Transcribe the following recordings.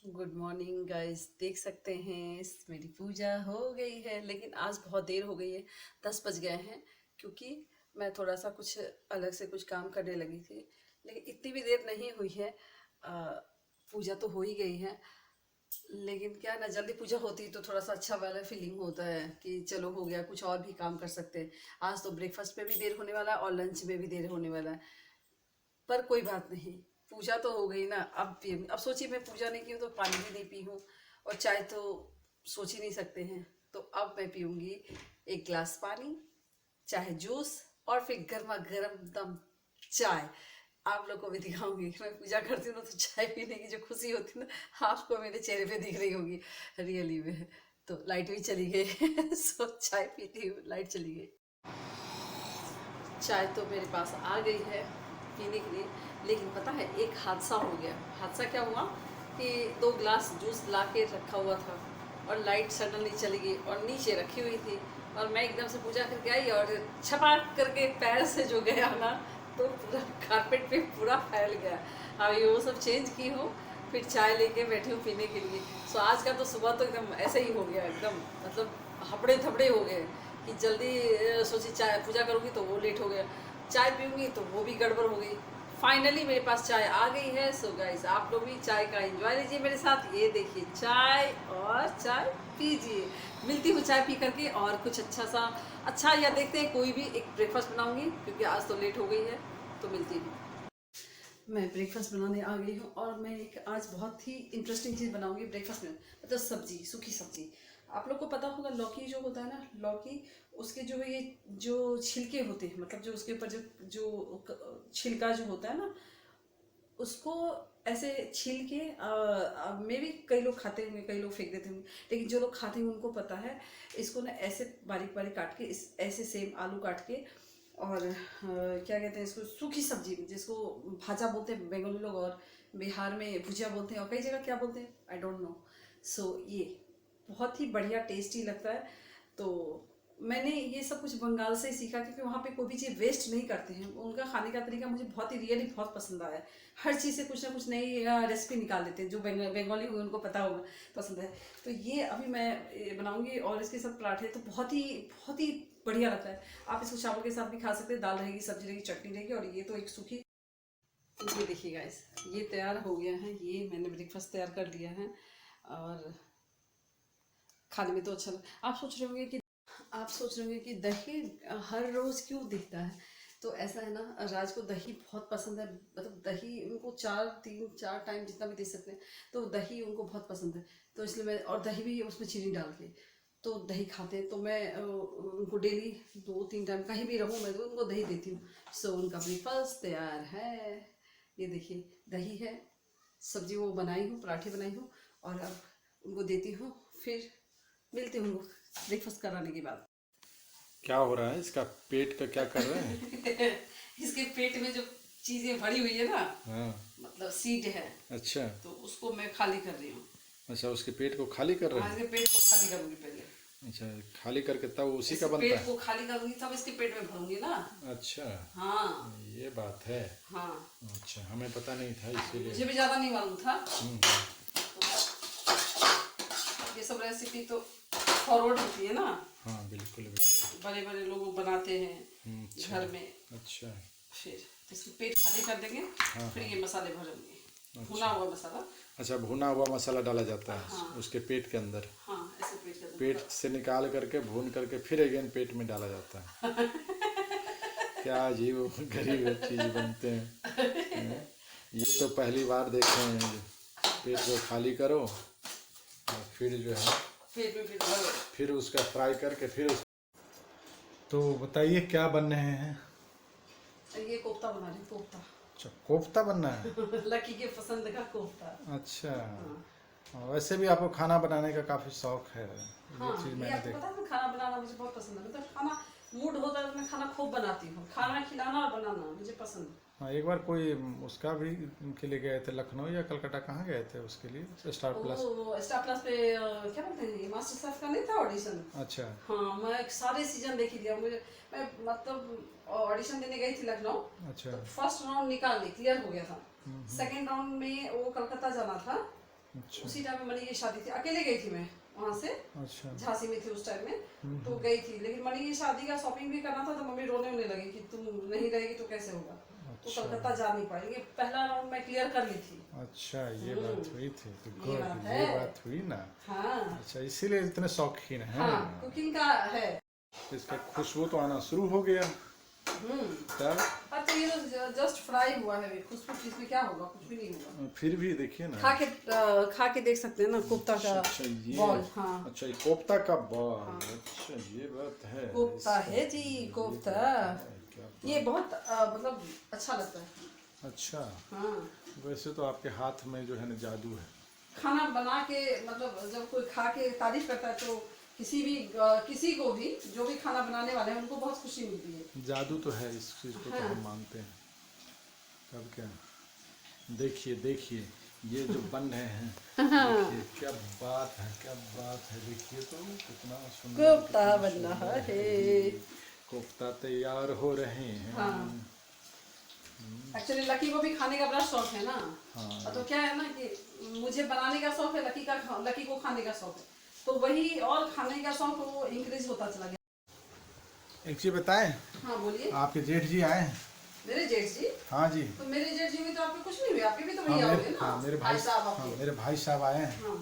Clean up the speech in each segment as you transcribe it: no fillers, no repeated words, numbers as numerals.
Good morning guys. देख सकते हैं मेरी पूजा हो गई है, लेकिन आज बहुत देर हो गई है। 10 बज गए हैं, क्योंकि मैं थोड़ा सा कुछ अलग से कुछ काम करने लगी थी। लेकिन इतनी भी देर नहीं हुई है। अ, पूजा तो हो ही गई है, लेकिन क्या है ना, जल्दी पूजा होती तो थोड़ा सा अच्छा वाला फीलिंग होता है कि चलो हो गया, कुछ और भी काम कर सकते हैं। आज तो ब्रेकफास्ट में भी देर होने वाला है और लंच में भी देर होने वाला है। पर कोई बात नहीं, पूजा तो हो गई ना। अब पी, अब सोचिए मैं पूजा नहीं की हूँ तो पानी भी नहीं पी हूँ, और चाय तो सोच ही नहीं सकते हैं। तो अब मैं पीऊँगी एक गिलास पानी, चाहे जूस, और फिर गर्मा गर्म दम चाय। आप लोग को भी दिखाऊंगी। मैं पूजा करती हूँ ना, तो चाय पीने की जो खुशी होती है ना, आपको मेरे चेहरे पे दिख रही होगी रियली में। तो लाइट भी चली गई सो चाय पीती हूँ, लाइट चली गई। चाय तो मेरे पास आ गई है पीने के लिए, लेकिन पता है एक हादसा हो गया। हादसा क्या हुआ कि 2 गिलास जूस ला के रखा हुआ था, और लाइट सडनली चली गई और नीचे रखी हुई थी, और मैं एकदम से पूजा करके आई और छपाक करके पैर से जो गया ना, तो पूरा कारपेट पे पूरा फैल गया। अब ये वो सब चेंज की हूँ, फिर चाय लेके बैठी हूँ पीने के लिए। सो आज का तो सुबह तो एकदम ऐसे ही हो गया, एकदम मतलब हबड़े थबड़े हो गए कि जल्दी सोची चाय पूजा करूँगी तो वो लेट हो गया, चाय पीऊँगी तो वो भी गड़बड़ हो गई। फाइनली मेरे पास चाय आ गई है। सो गाइस, आप लोग भी चाय का एंजॉय लीजिए मेरे साथ। ये देखिए चाय, और चाय पीजिए। मिलती हूँ चाय पी करके, और कुछ अच्छा सा अच्छा, या देखते हैं कोई भी एक ब्रेकफास्ट बनाऊँगी, क्योंकि आज तो लेट हो गई है। तो मिलती हूँ। मैं ब्रेकफास्ट बनाने आ गई हूँ, और मैं एक आज बहुत ही इंटरेस्टिंग चीज़ बनाऊंगी ब्रेकफास्ट में, मतलब सब्जी, सूखी सब्जी। आप लोग को पता होगा लौकी जो होता है ना, लौकी, उसके जो ये जो छिलके होते हैं, मतलब जो उसके ऊपर जो जो छिलका जो होता है ना, उसको ऐसे छील के मे भी कई लोग खाते होंगे, कई लोग फेंक देते होंगे, लेकिन जो लोग खाते हैं उनको पता है। इसको ना ऐसे बारीक बारीक काट के, इस ऐसे सेम आलू काट के, और क्या कहते हैं इसको, सूखी सब्जी जिसको भाजा बोलते हैं बंगाली लोग, और बिहार में भुजिया बोलते हैं, और कई जगह क्या बोलते हैं आई डोंट नो। सो ये बहुत ही बढ़िया टेस्टी लगता है। तो मैंने ये सब कुछ बंगाल से ही सीखा, क्योंकि वहाँ पे कोई भी चीज़ वेस्ट नहीं करते हैं। उनका खाने का तरीका मुझे बहुत ही रियली बहुत पसंद आया। हर चीज़ से कुछ ना कुछ नई रेसिपी निकाल देते हैं, जो बंगाली हुए उनको पता होगा, पसंद है। तो ये अभी मैं बनाऊंगी, और इसके साथ पराठे तो बहुत ही बढ़िया लगता है। आप इसको चावल के साथ भी खा सकते हैं, दाल रहेगी, सब्जी रहेगी, चटनी रहेगी, और ये तो एक सूखी। ये देखिए गाइस, ये तैयार हो गया है। ये मैंने ब्रेकफास्ट तैयार कर लिया है, और खाने में तो अच्छा आप सोच रहे होंगे कि दही हर रोज क्यों दिखता है। तो ऐसा है ना, राज को दही बहुत पसंद है, मतलब दही उनको 3-4 टाइम जितना भी दे सकते हैं, तो दही उनको बहुत पसंद है। तो इसलिए मैं, और दही भी उसमें चीनी डाल के, तो दही खाते हैं। तो मैं उनको डेली 2-3 टाइम कहीं भी रहूँ, मैं तो उनको दही देती हूँ। सो उनका ब्रेकफास्ट तैयार है। ये देखिए दही है, सब्जी वो बनाई हूँ, पराठे बनाई हूँ, और अब उनको देती हूँ। फिर मिलती हूँ ब्रेकफास्ट कराने के बाद। क्या हो रहा है? इसका पेट का क्या कर रहे हैं? इसके पेट में जो चीजें भरी हुई है ना, हाँ। मतलब सीड है, अच्छा। तो उसको मैं खाली कर रही हूँ। अच्छा, उसके पेट को खाली कर रहे हाँ, हैं। इसके पेट को खाली करूंगी पहले। अच्छा, खाली करके तब उसी का इसके बनता पेट है। को खाली करूंगी तब इसके पेट में भरूंगी ना। अच्छा, हाँ। ये बात है। हाँ, अच्छा, हमें पता नहीं था इसीलिए। मुझे भी ज्यादा नहीं मालूम था। हम्म। ये सब रेसिपी तो फॉरवर्ड होती है ना, हाँ, बिल्कुल बिल्कुल। बड़े बड़े लोग बनाते हैं अच्छा। घर में। अच्छा। फिर इसके पेट खाली कर देंगे, हाँ फिर हाँ। ये मसाले भरेंगे, भुना अच्छा। हुआ मसाला। अच्छा, भुना हुआ मसाला डाला जाता है हाँ। उसके पेट के अंदर। हाँ, ऐसे पेट कर पेट देंगे। से निकाल करके भून करके फिर अगेन पेट में डाला जाता है। क्या अजीब गरीब चीज़ बनते हैं। ये तो पहली बार देखे हैं। पेट को खाली करो और फिर जो है पेट में फिर भरो। फिर उसका फ्राई करके फिर तो बताइए क्या बन रहे हैं? ये कोफ्ता बना रही हूँ, कोफ्ता। अच्छा, कोफ्ता बनना है। लकी के पसंद का कोफ्ता। अच्छा। हाँ। वैसे भी आपको खाना बनाने का काफ़ी शौक है। ये हाँ, चीज़ ये मैंने आपको देख। पता है ना, खाना बनाना मुझे बहुत पसंद है। मतलब खाना मूड होता है तो मैं खाना खूब बनाती हूँ। खाना खिलाना और बनाना मुझे पसंद है। हाँ, एक बार कोई उसका भी के लिए गए थे, लखनऊ या कलकत्ता, कहाँ गए थे उसके लिए, स्टार प्लस। वो स्टार प्लस पे क्या बोलते हैं, मास्टर शेफ का नहीं था ऑडिशन। अच्छा। हाँ, मैं सारे सीजन देखी थी। मुझे, मैं मतलब ऑडिशन देने गई थी लखनऊ, अच्छा। तो फर्स्ट राउंड निकाल ली, क्लियर हो गया था। हम्म। सेकेंड राउंड में वो कलकत्ता जाना था, अच्छा उसी टाइम में मनी की शादी थी, अकेले गई थी मैं वहाँ से, अच्छा। झांसी में थी उस टाइम में, तो गई थी। लेकिन मनी की शादी का शॉपिंग भी करना था, तो मम्मी रोने होने लगी कि तुम नहीं रहेगी तो कैसे होगा, तो अच्छा कलकत्ता जा नहीं पाएंगे। पहला राउंड मैं क्लियर कर ली थी। अच्छा, ये बात हुई थी तो ये बात गुड, है। ये बात हुई ना। हाँ अच्छा, इसीलिए इतने शौकीन हैं। हाँ, कुकिंग का है। इसका खुशबू तो आना शुरू हो गया। तब अब तो ये तो जस्ट फ्राई हुआ है, खुशबू इसमें क्या होगा, कुछ भी नहीं होगा। फिर भी देखिए ना, खा के देख सकते हैं ना, कोफ्ता का अच्छा ये, बॉल। हाँ अच्छा ये कोफ्ता का बॉल। अच्छा ये बात है, कोफ्ता है जी, ये कोफ्ता। बात है, क्या बात। ये बहुत मतलब अच्छा लगता है। अच्छा, हाँ, वैसे तो आपके हाथ में जो है ना जादू है। खाना बना के मतलब जब कोई खा के तारीफ करता है तो किसी को भी, जो भी खाना बनाने वाले हैं उनको बहुत खुशी मिलती है। जादू तो है इस चीज़ को, तो हाँ। हम मानते हैं। तब क्या, देखिए देखिए ये जो बन रहे हैं, देखिए क्या बात है, क्या बात है। देखिए तो कितना सुंदर, कोफ्ता कितना बन रहा सुंदर है। कोफ्ता तैयार हो रहे हैं। हाँ, एक्चुअली लकी को भी खाने का बड़ा शौक है ना। हाँ। तो क्या है ना कि मुझे बनाने का शौक है, लकी को खाने का शौक है, तो वही और खाने का शौक वो इंक्रीज होता चला गया। एक चीज बताएं, हाँ बोलिए। आपके जेठ जी आए हैं? मेरे जेठ जी? हाँ जी। तो मेरे जेठ जी में तो आपके कुछ नहीं हुए, आपके भी तो हाँ भैया मेरे, होंगे ना। हाँ मेरे भाई साहब हाँ आपके। मेरे भाई साहब आए हैं। हाँ,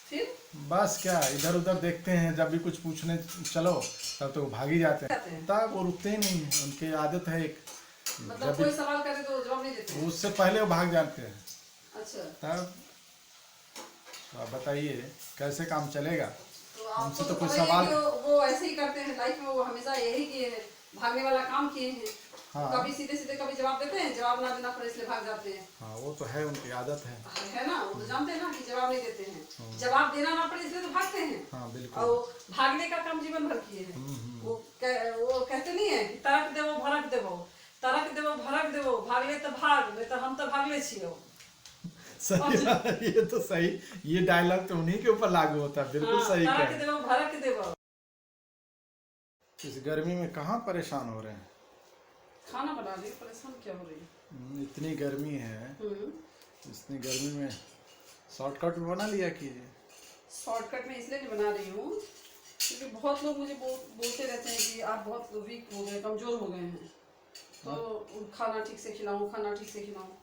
फिर बस क्या, इधर उधर देखते हैं, जब भी कुछ पूछने चलो तब तो वो भाग ही जाते जाते हैं। हैं। तब वो रुकते ही नहीं हैं, उनकी आदत है एक, मतलब जब कोई सवाल करे तो जवाब नहीं देते हैं। उससे पहले वो भाग जाते हैं। अच्छा, तब तो आप बताइए कैसे काम चलेगा। तो आपको हमसे तो तो कोई पता ही है सवाल, कि वो ऐसे ही करते हैं लाइफ में, वो हमेशा यही किए हैं, भागने वाला काम किए हैं। हाँ। कभी सीधे सीधे कभी जवाब देते हैं, जवाब ना देना पड़े इसलिए भाग जाते हैं। हाँ वो तो है, उनकी आदत है। है ना, वो तो जानते हैं ना कि जवाब नहीं देते हैं, जवाब देना ना पड़े इसलिए तो भागते हैं। हाँ बिल्कुल। और भागने का काम जीवन भर किए हैं। वो कहते नहीं है कि तरक देवो भरक देवो, तरक देवो भरक देवो, भागले तो भाग, नहीं तो हम तो भागले छियो। सही बात है, ये तो सही, ये डायलॉग तो उन्हीं के ऊपर लागू होता है। बिल्कुल हाँ, सही तरक कहा। देवो भरक देवो। इस गर्मी में कहाँ परेशान हो रहे हैं। खाना बना रही, परेशान क्या हो रही है? इतनी गर्मी है, इतनी गर्मी में शॉर्टकट में बना लिया कीजिए। शॉर्टकट में इसलिए नहीं बना रही हूँ क्योंकि बहुत लोग मुझे बोलते रहते हैं कि आप बहुत वीक हो गए, कमज़ोर हो गए हैं, तो खाना ठीक से खिलाऊं, खाना ठीक से खिलाऊं।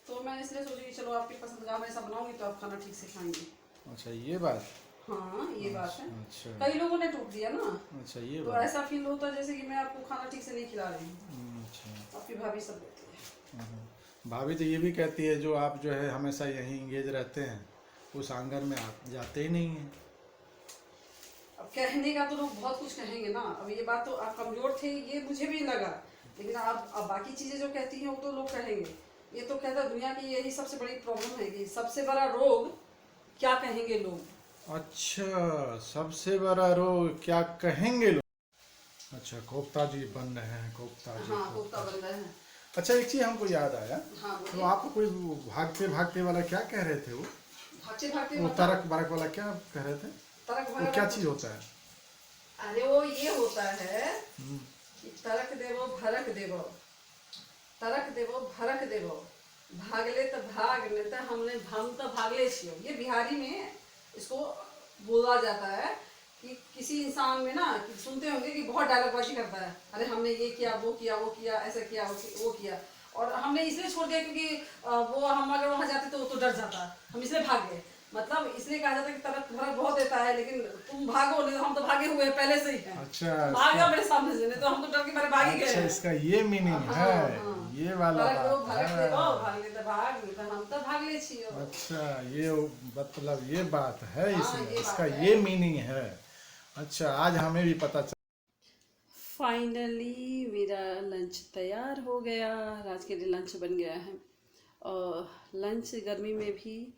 तो मैं इसलिए सोची कि चलो आपकी पसंद का मैं ऐसा बनाऊंगी तो आप खाना ठीक से खाएंगे। अच्छा ये बात। हाँ ये बात है। अच्छा कई लोगों ने टोक दिया ना, अच्छा ये तो बात। ऐसा फील होता है जैसे कि मैं आपको खाना ठीक से नहीं खिला रही हूँ। अच्छा। आपकी भाभी सब बोलती है। भाभी तो ये भी कहती है जो आप जो है हमेशा यहीं इंगेज रहते हैं, उस आंगन में आप जाते ही नहीं हैं। अब कहने का तो लोग बहुत कुछ कहेंगे ना। अब ये बात तो आप कमजोर थे ये मुझे भी लगा, लेकिन अब बाकी चीजें जो कहती हैं वो तो लोग कहेंगे। ये तो कहता दुनिया की यही सबसे बड़ी प्रॉब्लम है कि सबसे बड़ा रोग क्या कहेंगे लोग। अच्छा, सबसे बड़ा रोग क्या कहेंगे लोग। अच्छा कोफ्ता जी बन रहे हैं, कोफ्ता जी। हाँ कोफ्ता बन रहे हैं। अच्छा एक चीज हमको याद आया, हाँ तो आपको कोई भागते भागते वाला क्या कह रहे थे वो भागते भागते वो तरक बरक वाला क्या कह रहे थे, तरक वो क्या चीज होता है। अरे वो ये होता है कि तरक देवो भरक देवो, तरक देवो भरक देवो, भागले तो भाग, नहीं तो हम तो भागले छियो। ये बिहारी में इसको बोला जाता है कि किसी इंसान में ना कि सुनते होंगे कि बहुत डायलॉगबाजी करता है, अरे हमने ये किया वो किया वो किया ऐसा किया वो किया, और हमने इसलिए छोड़ दिया क्योंकि वो हम अगर वहाँ जाते तो वो तो डर जाता, हम इसलिए भाग गए। मतलब इसलिए कहा जाता है कि तरक भरक बहुत देता है, लेकिन तुम भागो नहीं तो हम तो भागे हुए हैं पहले से ही हैं। अच्छा भागो मेरे सामने से, नहीं तो हम तो डर के मारे भाग ही गए अच्छा हैं। इसका ये मीनिंग हाँ, है, हाँ। ये वाला भरक दो बात भरक है। देवो, भागले तो भाग, नहीं तो हम तो भागले छियो। अच्छा ये मतलब ये बात है, हाँ, इसमें ये बात इसका है। ये मीनिंग है। अच्छा आज हमें भी पता चला। फाइनली मेरा लंच तैयार हो गया, आज के लिए लंच बन गया है। और लंच गर्मी में भी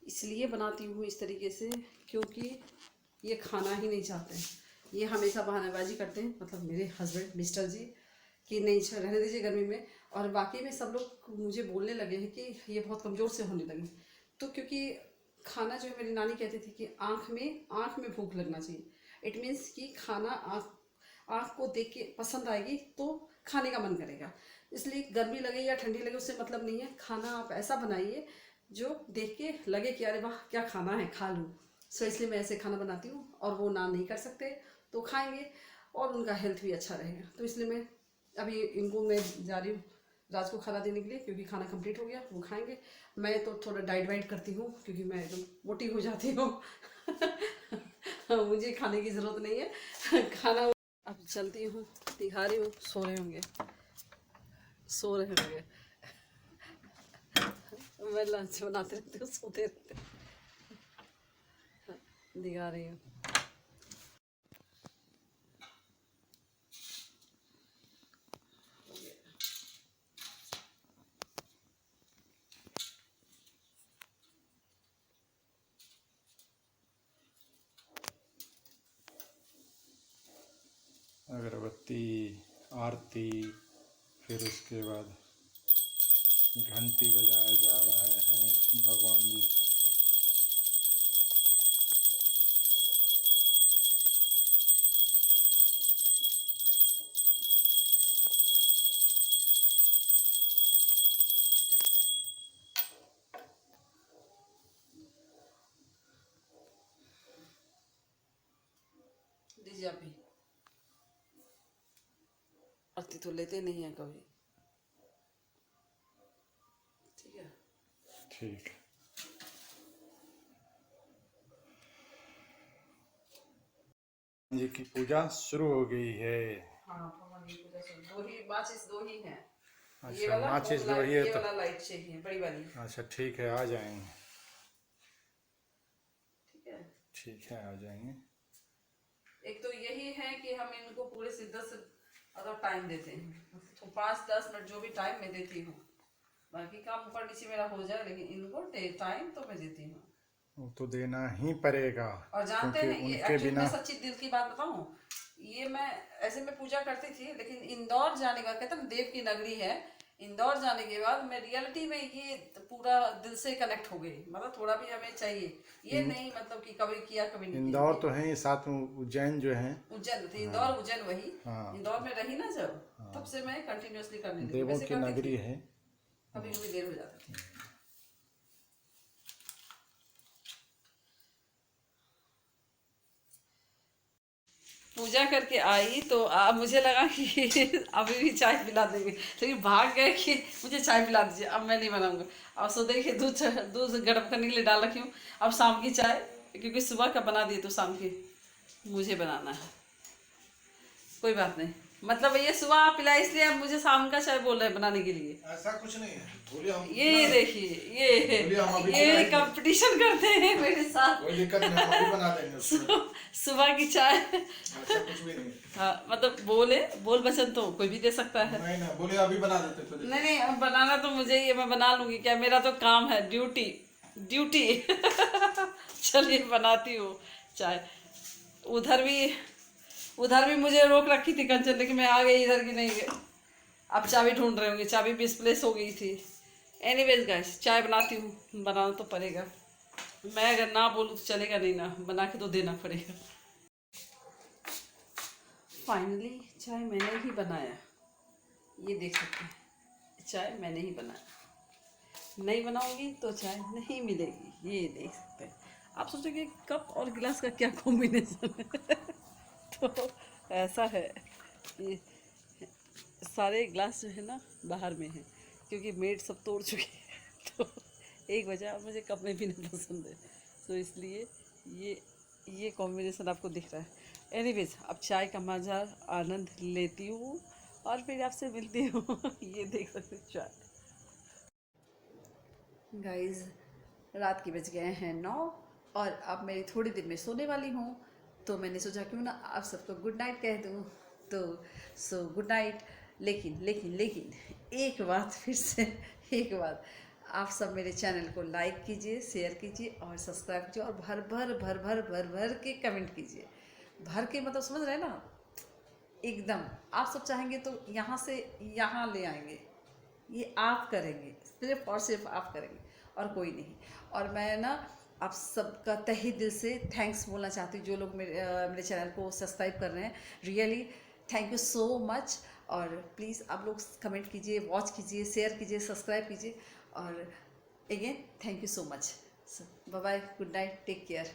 इसलिए बनाती हूँ इस तरीके से क्योंकि ये खाना ही नहीं चाहते हैं, ये हमेशा बहानेबाजी करते हैं, मतलब मेरे हस्बैंड मिस्टर जी, कि नहीं रहने दीजिए गर्मी में। और बाकी में सब लोग मुझे बोलने लगे हैं कि ये बहुत कमज़ोर से होने लगी। तो क्योंकि खाना जो है मेरी नानी कहती थी कि आँख में भूख लगना चाहिए। इट मीन्स कि खाना आँख को देख के पसंद आएगी तो खाने का मन करेगा। इसलिए गर्मी लगे या ठंडी लगे उससे मतलब नहीं है, खाना आप ऐसा बनाइए जो देख के लगे कि अरे वाह क्या खाना है, खा लूँ। सो इसलिए मैं ऐसे खाना बनाती हूँ, और वो ना नहीं कर सकते तो खाएंगे और उनका हेल्थ भी अच्छा रहेगा। तो इसलिए मैं अभी इनको मैं जा रही हूँ राज को खाना देने के लिए, क्योंकि खाना कंप्लीट हो गया, वो खाएंगे। मैं तो थोड़ा डाइट वाइट करती हूँ क्योंकि मैं एकदम मोटी हो जाती हूँ। मुझे खाने की ज़रूरत नहीं है खाना। अब चलती हूँ, दिखा रही हूँ, सो रहे होंगे, सो रहे होंगे। मैं लंच बनाते रहती हूँ, सोते रहते हैं। दिखा रही हूँ। अगरबत्ती, आरती, फिर उसके बाद घंटी बजाए जा रहे हैं भगवान जी। दीजिए अभी, आरती तो लेते नहीं है कभी। ठीक है, ठीक। जी की पूजा शुरू हो गई है। हाँ भगवान की पूजा से दो ही माचिस, दो ही हैं। ये अच्छा, वाला माचिस और दो ही है ये तो वाला लाइट चाहिए, बड़ी वाली। अच्छा ठीक है, आ जाएंगे। ठीक है, ठीक है, आ जाएंगे। एक तो यही है कि हम इनको पूरे से 10 अगर टाइम देते हैं तो 5-10 मिनट जो भी टाइम मैं देती हूँ, बाकी काम ऊपर नीचे मेरा हो जाए, लेकिन इनको टाइम तो मैं देती हूँ। वो तो देना ही पड़ेगा, और जानते क्योंकि हैं ये उनके एक्चुअली बिना। मैं सच्ची दिल की बात बताऊं, ये मैं ऐसे में पूजा करती थी, लेकिन इंदौर जाने के बाद, कहते हैं देव की नगरी है, इंदौर जाने के बाद मैं रियलिटी में ये पूरा दिल से कनेक्ट हो गई। मतलब थोड़ा भी हमें चाहिए, ये इन, नहीं मतलब कि कभी किया कभी नहीं किया। इंदौर तो है ही, साथ में उज्जैन जो है। उज्जैन थी, हाँ इंदौर उज्जैन वही। हाँ इंदौर में रही ना जब, तब हाँ, से मैं कंटिन्यूअसली करने लगी। देवों वैसे की करती थी, नगरी है। कभी कभी देर हो जाता था। पूजा करके आई तो मुझे लगा कि अभी भी चाय पिला देंगे, लेकिन भाग गए कि मुझे चाय पिला दीजिए, अब मैं नहीं बनाऊंगा। अब सो देखिए दूध गर्म करने के लिए डाल रखी हूँ। अब शाम की चाय, क्योंकि सुबह का बना दिए तो शाम की मुझे बनाना है। कोई बात नहीं, मतलब ये सुबह आप पिलाए इसलिए अब मुझे शाम का चाय बोल रहे हैं बनाने के लिए। ऐसा कुछ नहीं है, बोलिए। हम ये देखिए, बोलिए, हम अभी ये बनाएंगे। कंपटीशन करते हैं मेरे साथ। कोई दिक्कत नहीं, हम अभी बना देंगे उसको। सुबह की चाय। ऐसा कुछ भी नहीं। हाँ मतलब बोल बचन तो कोई भी दे सकता है। नहीं ना, बोलिए अभी बना देते तो। नहीं नहीं, अब बनाना तो मुझे ही है, मैं बना लूंगी, क्या मेरा तो काम है, ड्यूटी ड्यूटी। चलिए बनाती हूँ चाय। उधर भी उधर भी मुझे रोक रखी थी कंचन, लेकिन मैं आ गई इधर की नहीं गई। अब चाबी ढूंढ रहे होंगे, चाबी मिसप्लेस हो गई थी। एनीवेज गाइस, चाय बनाती हूँ, बनाना तो पड़ेगा। मैं अगर ना बोलूँ तो चलेगा नहीं ना, बना के तो देना पड़ेगा। फाइनली चाय मैंने ही बनाया, ये देख सकते हैं, चाय मैंने ही बनाया। नहीं बनाऊंगी तो चाय नहीं मिलेगी, ये देख सकते हैं। आप सोचोगे कप और गिलास का क्या कॉम्बिनेशन है। तो ऐसा है कि सारे गिलास जो है ना बाहर में है, क्योंकि मेड सब तोड़ चुके हैं। तो एक वजह, मुझे कप में भी नहीं पसंद है, तो इसलिए ये कॉम्बिनेशन आपको दिख रहा है। एनीवेज, अब चाय का मज़ा आनंद लेती हूँ और फिर आपसे मिलती हूँ। ये देख सकते हैं चाय। गाइस, रात के बज गए हैं 9 और अब मैं थोड़ी देर में सोने वाली हूँ, तो मैंने सोचा क्यों ना आप सबको गुड नाइट कह दूँ। तो सो गुड नाइट। लेकिन लेकिन लेकिन एक बात फिर से, एक बात, आप सब मेरे चैनल को लाइक कीजिए, शेयर कीजिए और सब्सक्राइब कीजिए, और भर भर भर भर भर भर के कमेंट कीजिए। भर के मतलब समझ रहे हैं ना, एकदम। आप सब चाहेंगे तो यहाँ से यहाँ ले आएंगे, ये आप करेंगे, सिर्फ और सिर्फ आप करेंगे और कोई नहीं। और मैं ना आप सबका तहे दिल से थैंक्स बोलना चाहती हूँ, जो लोग मेरे चैनल को सब्सक्राइब कर रहे हैं। Really thank you so much. और प्लीज़ आप लोग कमेंट कीजिए, वॉच कीजिए, शेयर कीजिए, सब्सक्राइब कीजिए। और again, thank you so much. So, bye bye, good night, take care.